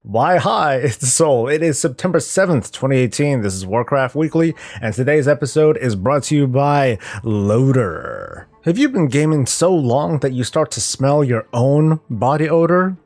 Why, hi, it's Soul. It is September 7th, 2018. This is Warcraft Weekly, and today's episode is brought to you by Uldir. Have you been gaming so long that you start to smell your own body odor?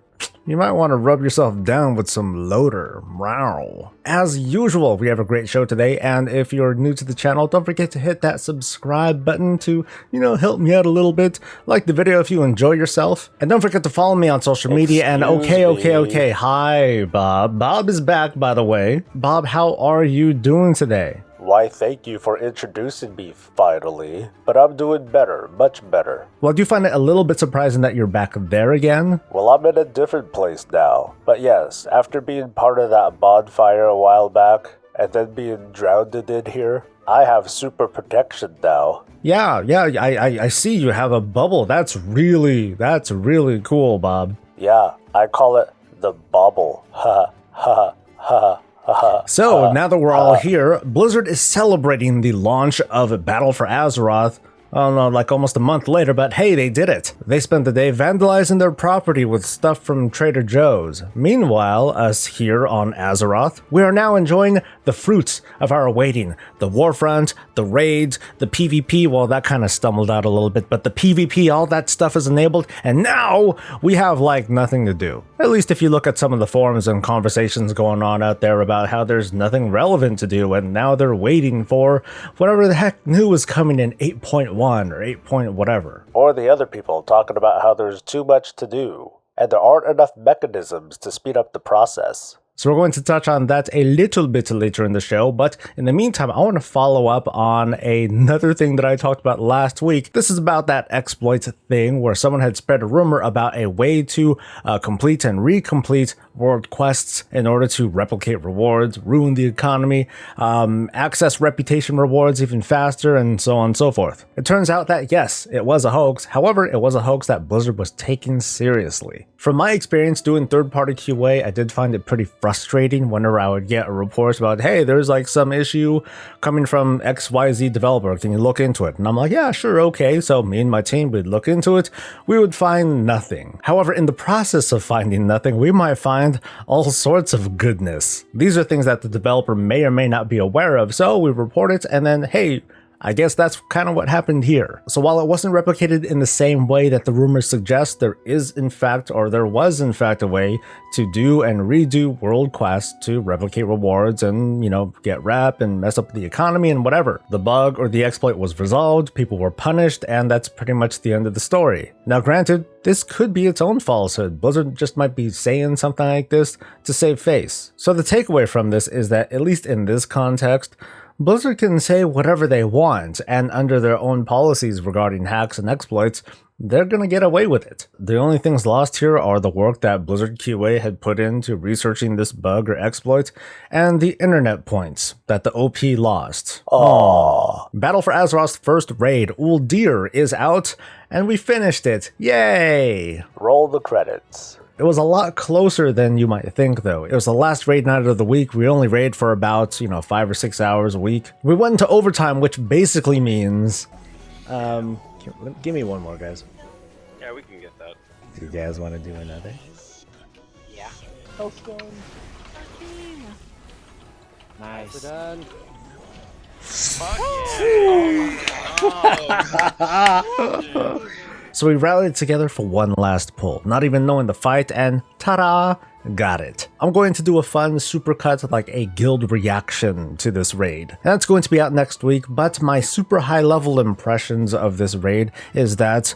You might want to rub yourself down with some Uldir. Wow. As usual, we have a great show today, and if you're new to the channel, don't forget to hit that subscribe button to, help me out a little bit. Like the video if you enjoy yourself. And don't forget to follow me on social media. And okay. Hi, Bob. Bob is back, by the way. Bob, how are you doing today? Why, thank you for introducing me, finally. But I'm doing better, much better. Well, do you find it a little bit surprising that you're back there again? Well, I'm in a different place now. But yes, after being part of that bonfire a while back, and then being drowned in here, I have super protection now. Yeah, I see you have a bubble. That's really cool, Bob. Yeah, I call it the bobble. Ha ha ha. So, now that we're all here, Blizzard is celebrating the launch of Battle for Azeroth. Oh no, like almost a month later, but hey, they did it. They spent the day vandalizing their property with stuff from Trader Joe's. Meanwhile, us here on Azeroth, we are now enjoying the fruits of our waiting. The Warfront, the raids, the PvP, well, that kind of stumbled out a little bit, but the PvP, all that stuff is enabled, and now we have like nothing to do. At least if you look at some of the forums and conversations going on out there about how there's nothing relevant to do, and now they're waiting for whatever the heck new is coming in 8.1. or 8 point whatever. Or the other people talking about how there's too much to do, and there aren't enough mechanisms to speed up the process. So we're going to touch on that a little bit later in the show, but in the meantime, I want to follow up on another thing that I talked about last week. This is about that exploit thing where someone had spread a rumor about a way to complete and recomplete world quests in order to replicate rewards, ruin the economy, access reputation rewards even faster, and so on and so forth. It turns out that yes, it was a hoax. However, it was a hoax that Blizzard was taking seriously. From my experience doing third-party QA, I did find it pretty frustrating whenever I would get reports about, hey, there's like some issue coming from XYZ developer, can you look into it? And I'm like, yeah, sure, okay. So me and my team would look into it, we would find nothing. However, in the process of finding nothing, we might find all sorts of goodness. These are things that the developer may or may not be aware of, so we report it, and then, hey, I guess that's kind of what happened here. So while it wasn't replicated in the same way that the rumors suggest, there was in fact a way to do and redo world quests to replicate rewards and, get rep and mess up the economy and whatever. The bug or the exploit was resolved, people were punished, and that's pretty much the end of the story. Now granted, this could be its own falsehood. Blizzard just might be saying something like this to save face. So the takeaway from this is that, at least in this context, Blizzard can say whatever they want, and under their own policies regarding hacks and exploits, they're gonna get away with it. The only things lost here are the work that Blizzard QA had put into researching this bug or exploit, and the internet points that the OP lost. Aww. Battle for Azeroth's first raid, Uldir, is out, and we finished it. Yay! Roll the credits. It was a lot closer than you might think, though. It was the last raid night of the week. We only raid for about, 5 or 6 hours a week. We went into overtime, which basically means... give me one more, guys. Yeah, we can get that. Do you guys want to do another? Yeah. Okay. Nice. We're done. Fuck yeah. Oh, So we rallied together for one last pull, not even knowing the fight, and ta-da! Got it. I'm going to do a fun supercut, like a guild reaction to this raid. That's going to be out next week, but my super high level impressions of this raid is that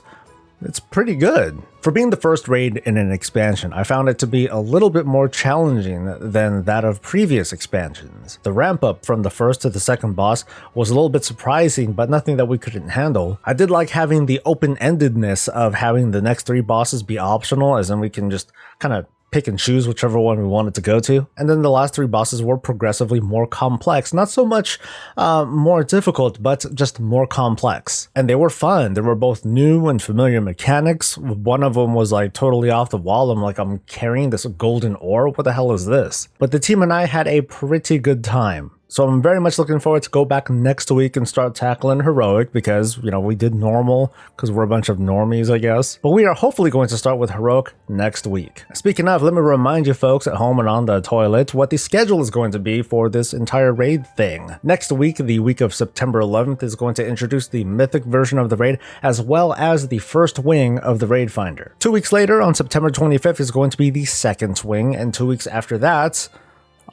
it's pretty good. For being the first raid in an expansion, I found it to be a little bit more challenging than that of previous expansions. The ramp up from the first to the second boss was a little bit surprising, but nothing that we couldn't handle. I did like having the open-endedness of having the next 3 bosses be optional, as in we can just kind of pick and choose whichever one we wanted to go to. And then the last 3 bosses were progressively more complex. Not so much more difficult, but just more complex. And they were fun. They were both new and familiar mechanics. One of them was like totally off the wall. I'm carrying this golden ore. What the hell is this? But the team and I had a pretty good time. So I'm very much looking forward to go back next week and start tackling Heroic because, we did normal because we're a bunch of normies, I guess. But we are hopefully going to start with Heroic next week. Speaking of, let me remind you folks at home and on the toilet what the schedule is going to be for this entire raid thing. Next week, the week of September 11th, is going to introduce the mythic version of the raid as well as the first wing of the raid finder. 2 weeks later, on September 25th, is going to be the second wing, and 2 weeks after that,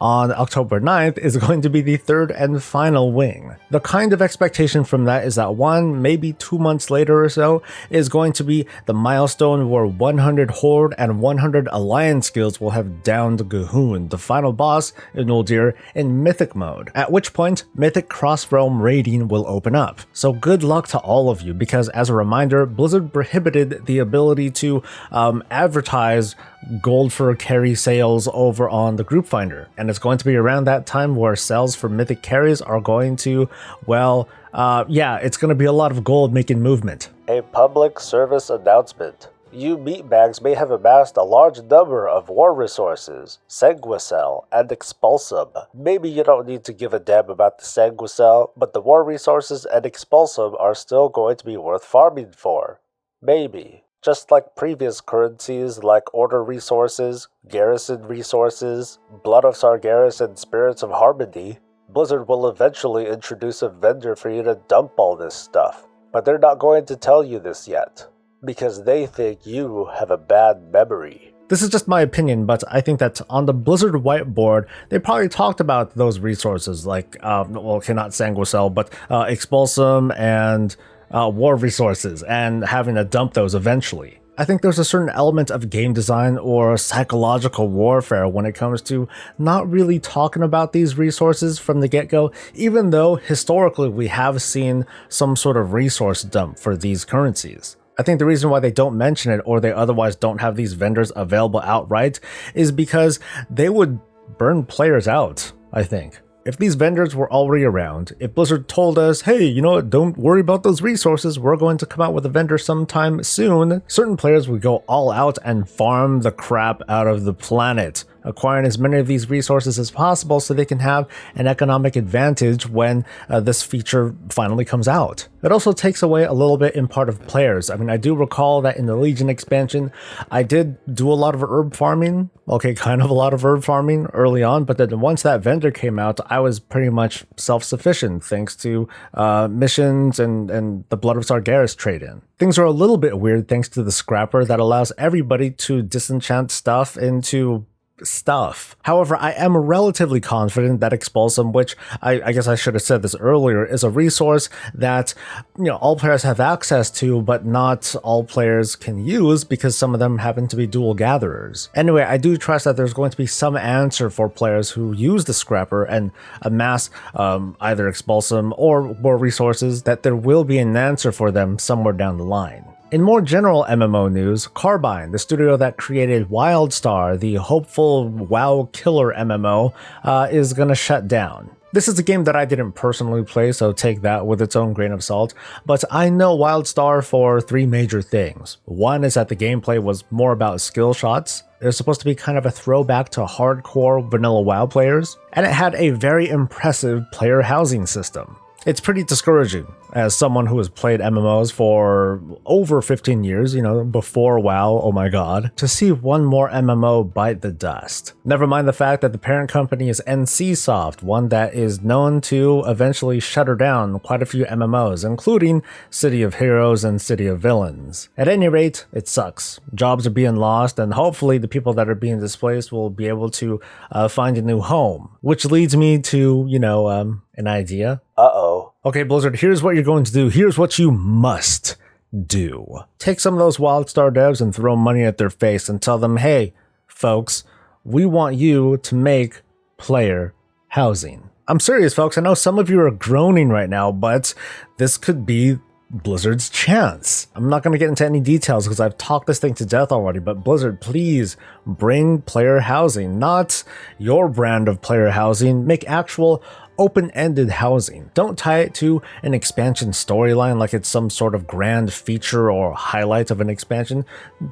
on October 9th, is going to be the third and final wing. The kind of expectation from that is that 1, maybe 2 months later or so, is going to be the milestone where 100 Horde and 100 Alliance guilds will have downed G'huun, the final boss in Uldir, in Mythic mode, at which point Mythic cross-realm raiding will open up. So good luck to all of you, because as a reminder, Blizzard prohibited the ability to advertise gold for carry sales over on the group finder, and it's going to be around that time where sales for mythic carries are going to, it's going to be a lot of gold making movement. A public service announcement. You meatbags may have amassed a large number of war resources, Sanguicell and Expulsum. Maybe you don't need to give a damn about the Sanguicell, but the war resources and Expulsum are still going to be worth farming for. Maybe. Just like previous currencies like Order resources, Garrison resources, Blood of Sargeras, and Spirits of Harmony, Blizzard will eventually introduce a vendor for you to dump all this stuff. But they're not going to tell you this yet, because they think you have a bad memory. This is just my opinion, but I think that on the Blizzard whiteboard, they probably talked about those resources like, not Sanguicell, but Expulsum and war resources, and having to dump those eventually. I think there's a certain element of game design or psychological warfare when it comes to not really talking about these resources from the get-go, even though historically we have seen some sort of resource dump for these currencies. I think the reason why they don't mention it, or they otherwise don't have these vendors available outright, is because they would burn players out, I think. If these vendors were already around, if Blizzard told us, hey, you know what, don't worry about those resources, we're going to come out with a vendor sometime soon, certain players would go all out and farm the crap out of the planet, acquiring as many of these resources as possible so they can have an economic advantage when this feature finally comes out. It also takes away a little bit in part of players. I mean, I do recall that in the Legion expansion, I did do a lot of herb farming, kind of a lot of herb farming early on, but then once that vendor came out, I was pretty much self-sufficient thanks to missions and the Blood of Sargeras trade-in. Things are a little bit weird thanks to the scrapper that allows everybody to disenchant stuff into stuff. However, I am relatively confident that Expulsum, which I guess I should have said this earlier, is a resource that all players have access to, but not all players can use because some of them happen to be dual gatherers. Anyway, I do trust that there's going to be some answer for players who use the scrapper and amass either Expulsum or more resources, that there will be an answer for them somewhere down the line. In more general MMO news, Carbine, the studio that created Wildstar, the hopeful WoW killer MMO, is gonna shut down. This is a game that I didn't personally play, so take that with its own grain of salt, but I know Wildstar for 3 major things. One is that the gameplay was more about skill shots. It was supposed to be kind of a throwback to hardcore vanilla WoW players, and it had a very impressive player housing system. It's pretty discouraging, as someone who has played MMOs for over 15 years, before WoW, oh my god, to see one more MMO bite the dust. Never mind the fact that the parent company is NCSoft, one that is known to eventually shutter down quite a few MMOs, including City of Heroes and City of Villains. At any rate, it sucks. Jobs are being lost, and hopefully the people that are being displaced will be able to find a new home. Which leads me to, an idea. Uh-oh. Okay, Blizzard, here's what you're going to do. Here's what you must do. Take some of those Wildstar devs and throw money at their face and tell them, hey, folks, we want you to make player housing. I'm serious, folks. I know some of you are groaning right now, but this could be Blizzard's chance. I'm not going to get into any details because I've talked this thing to death already, but Blizzard, please bring player housing, not your brand of player housing. Make actual open-ended housing. Don't tie it to an expansion storyline like it's some sort of grand feature or highlight of an expansion.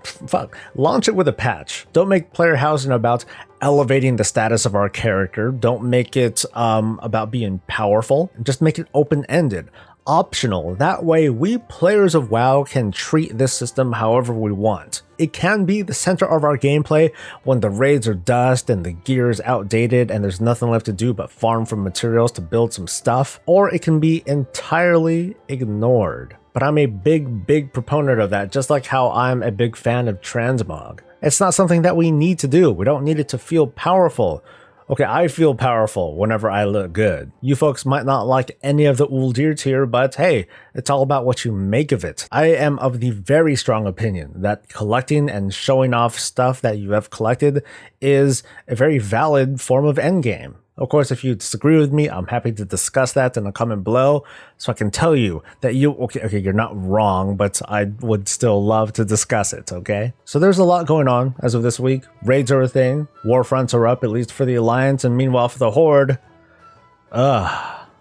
Fuck, launch it with a patch. Don't make player housing about elevating the status of our character. Don't make it about being powerful. Just make it open-ended, optional. That way we players of WoW can treat this system however we want. It can be the center of our gameplay when the raids are dust and the gear is outdated and there's nothing left to do but farm for materials to build some stuff, or it can be entirely ignored. But I'm a big proponent of that, just like how I'm a big fan of transmog. It's not something that we need to do. We don't need it to feel powerful. Okay, I feel powerful whenever I look good. You folks might not like any of the Uldir tier, but hey, it's all about what you make of it. I am of the very strong opinion that collecting and showing off stuff that you have collected is a very valid form of endgame. Of course, if you disagree with me, I'm happy to discuss that in a comment below, so I can tell you that okay, you're not wrong, but I would still love to discuss it, okay? So there's a lot going on as of this week. Raids are a thing, Warfronts are up, at least for the Alliance, and meanwhile for the Horde,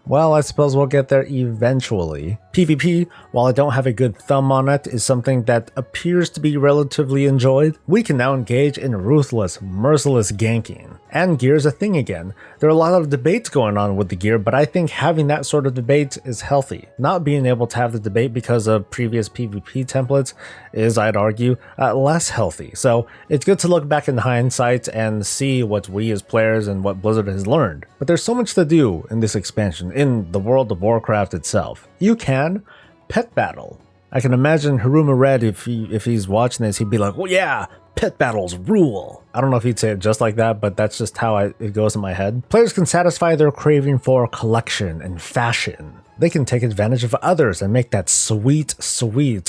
well, I suppose we'll get there eventually. PvP, while I don't have a good thumb on it, is something that appears to be relatively enjoyed. We can now engage in ruthless, merciless ganking. And gear's a thing again. There are a lot of debates going on with the gear, but I think having that sort of debate is healthy. Not being able to have the debate because of previous PvP templates is, I'd argue, less healthy. So it's good to look back in hindsight and see what we as players and what Blizzard has learned. But there's so much to do in this expansion, in the world of Warcraft itself. You can pet battle. I can imagine Haruma Red, if he's watching this, he'd be like, well, yeah, pet battles rule. I don't know if he'd say it just like that, but that's just how it goes in my head. Players can satisfy their craving for collection and fashion. They can take advantage of others and make that sweet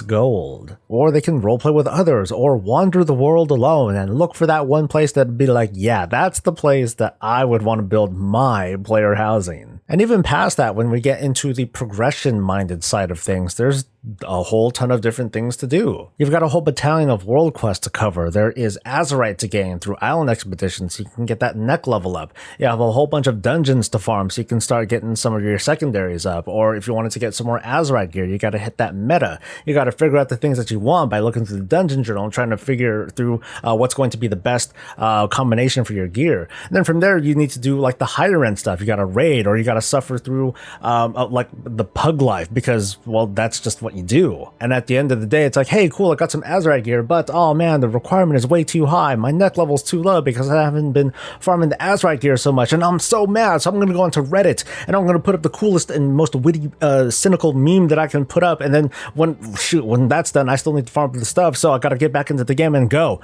gold. Or they can roleplay with others or wander the world alone and look for that one place that'd be like, yeah, that's the place that I would want to build my player housing. And even past that, when we get into the progression-minded side of things, there's a whole ton of different things to do. You've got a whole battalion of world quests to cover. There is Azeroth to gain through island expeditions, so you can get that neck level up. You have a whole bunch of dungeons to farm, so you can start getting some of your secondaries up. Or if you wanted to get some more Azeroth gear, you got to hit that meta. You got to figure out the things that you want by looking through the dungeon journal and trying to figure through what's going to be the best combination for your gear. And then from there, you need to do like the higher end stuff. You got to raid, or you got to suffer through like the pug life, because, well, that's just what you do. And at the end of the day, it's like, hey, cool, I got some Azeroth gear, but oh man, the requirement is way too high. My neck level's too low because I haven't been farming the Azeroth gear so much, and I'm so mad. So I'm going to go onto Reddit and I'm going to put up the coolest and most witty, cynical meme that I can put up. And then when that's done, I still need to farm the stuff. So I got to get back into the game and go.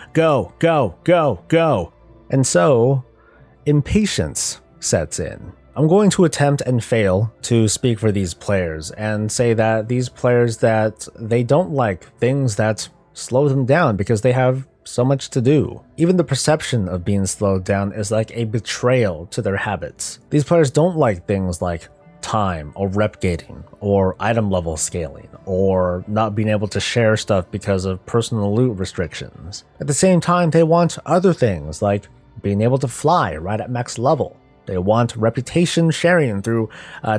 And so impatience sets in. I'm going to attempt and fail to speak for these players and say that these players, that they don't like things that slow them down because they have so much to do. Even the perception of being slowed down is like a betrayal to their habits. These players don't like things like time or rep gating or item level scaling or not being able to share stuff because of personal loot restrictions. At the same time, they want other things like being able to fly right at max level. They want reputation sharing through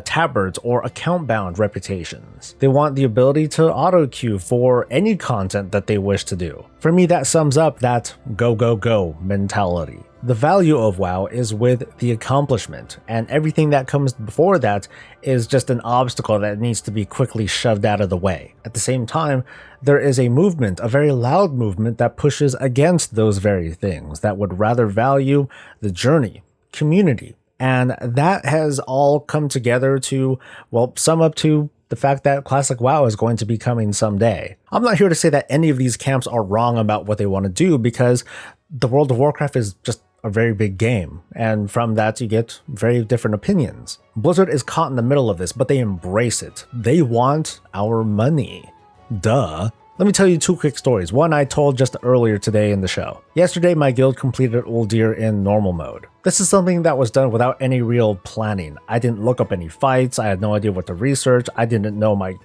tabards or account-bound reputations. They want the ability to auto-queue for any content that they wish to do. For me, that sums up that go mentality. The value of WoW is with the accomplishment, and everything that comes before that is just an obstacle that needs to be quickly shoved out of the way. At the same time, there is a movement, a very loud movement, that pushes against those very things, that would rather value the journey, community. And that has all come together to, well, sum up to the fact that Classic WoW is going to be coming someday. I'm not here to say that any of these camps are wrong about what they want to do, because the World of Warcraft is just a very big game, and from that you get very different opinions. Blizzard is caught in the middle of this, but they embrace it. They want our money. Duh. Let me tell you two quick stories. One I told just earlier today in the show. Yesterday, my guild completed Uldir in normal mode. This is something that was done without any real planning. I didn't look up any fights. I had no idea what to research. I didn't know my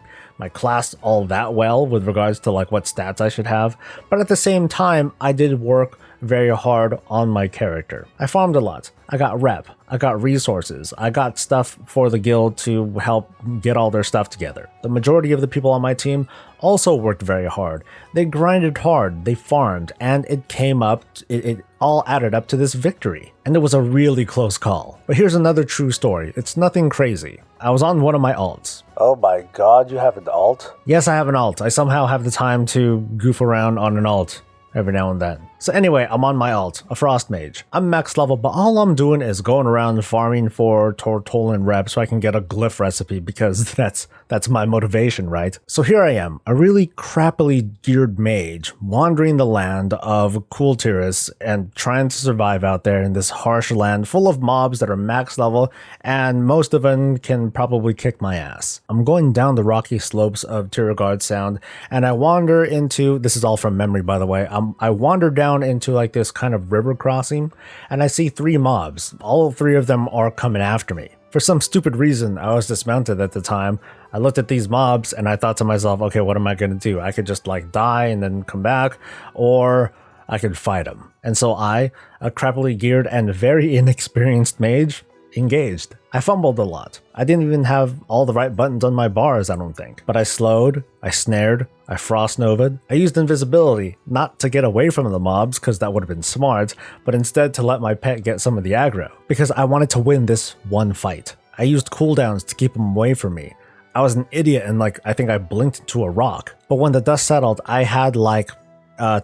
class all that well with regards to like what stats I should have. But at the same time, I did work very hard on my character. I farmed a lot. I got rep. I got resources. I got stuff for the guild to help get all their stuff together. The majority of the people on my team also worked very hard. They grinded hard, they farmed, and it came up, it all added up to this victory. And it was a really close call. But here's another true story. It's nothing crazy. I was on one of my alts. Oh my god, you have an alt? Yes, I have an alt. I somehow have the time to goof around on an alt every now and then. So anyway, I'm on my alt, a Frost Mage. I'm max level, but all I'm doing is going around farming for Tortolan rep so I can get a glyph recipe, because that's my motivation, right? So here I am, a really crappily geared mage, wandering the land of Uldir and trying to survive out there in this harsh land full of mobs that are max level, and most of them can probably kick my ass. I'm going down the rocky slopes of Tiragard Sound, and I wander into, this is all from memory by the way, I wander down into like this kind of river crossing, and I see 3 mobs. All 3 of them are coming after me. For some stupid reason, I was dismounted at the time. I looked at these mobs and I thought to myself, okay, what am I going to do? I could just like die and then come back, or I could fight them. And so I, a crappily geared and very inexperienced mage, engaged. I fumbled a lot. I didn't even have all the right buttons on my bars, I don't think. But I slowed, I snared, I frost nova'd. I used invisibility, not to get away from the mobs, because that would have been smart, but instead to let my pet get some of the aggro, because I wanted to win this one fight. I used cooldowns to keep them away from me. I was an idiot and I think I blinked into a rock. But when the dust settled, I had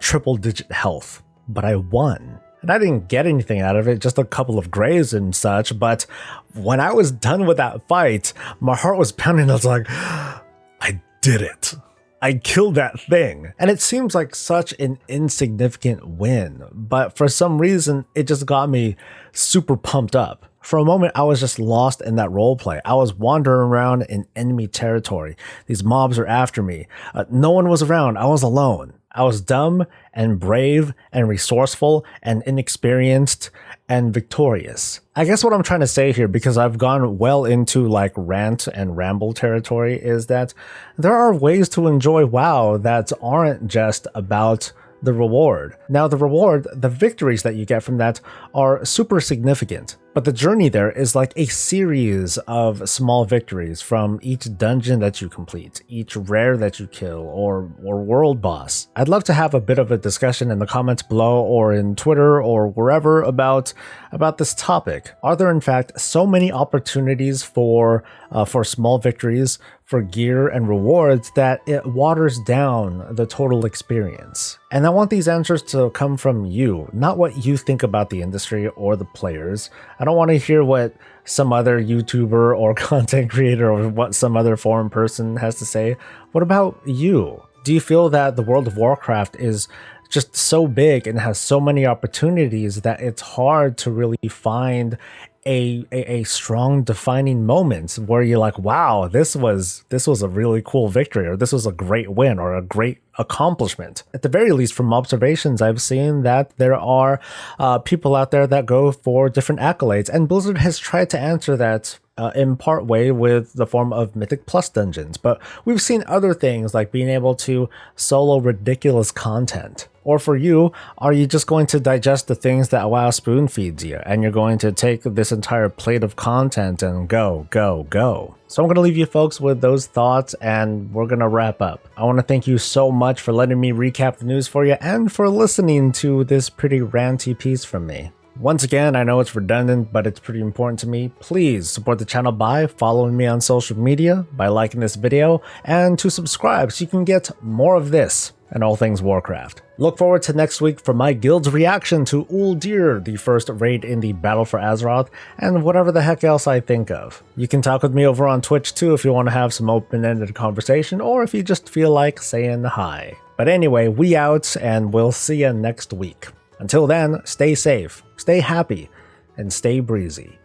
triple digit health. But I won. And I didn't get anything out of it, just a couple of graves and such, but when I was done with that fight, my heart was pounding. I was like, I did it. I killed that thing. And it seems like such an insignificant win, but for some reason, it just got me super pumped up. For a moment, I was just lost in that roleplay. I was wandering around in enemy territory. These mobs are after me. No one was around. I was alone. I was dumb and brave and resourceful and inexperienced and victorious. I guess what I'm trying to say here, because I've gone well into like rant and ramble territory, is that there are ways to enjoy WoW that aren't just about the reward. Now the reward, the victories that you get from that are super significant, but the journey there is like a series of small victories from each dungeon that you complete, each rare that you kill, or world boss. I'd love to have a bit of a discussion in the comments below or in Twitter or wherever about this topic. Are there in fact so many opportunities for small victories, for gear and rewards, that it waters down the total experience? And I want these answers to come from you, not what you think about the industry or the players. I don't want to hear what some other YouTuber or content creator or what some other foreign person has to say. What about you? Do you feel that the world of Warcraft is just so big and has so many opportunities that it's hard to really find a strong defining moment where you're like, wow, this was a really cool victory, or this was a great win, or a great accomplishment? At the very least, from observations, I've seen that there are people out there that go for different accolades, and Blizzard has tried to answer that in part way with the form of Mythic Plus dungeons, but we've seen other things like being able to solo ridiculous content. Or for you, are you just going to digest the things that WoW spoon feeds you, and you're going to take this entire plate of content and go, go, go? So I'm going to leave you folks with those thoughts, and we're going to wrap up. I want to thank you so much for letting me recap the news for you and for listening to this pretty ranty piece from me. Once again, I know it's redundant, but it's pretty important to me. Please support the channel by following me on social media, by liking this video, and to subscribe so you can get more of this and all things Warcraft. Look forward to next week for my guild's reaction to Uldir, the first raid in the Battle for Azeroth, and whatever the heck else I think of. You can talk with me over on Twitch too if you want to have some open-ended conversation, or if you just feel like saying hi. But anyway, we out, and we'll see you next week. Until then, stay safe, stay happy, and stay breezy.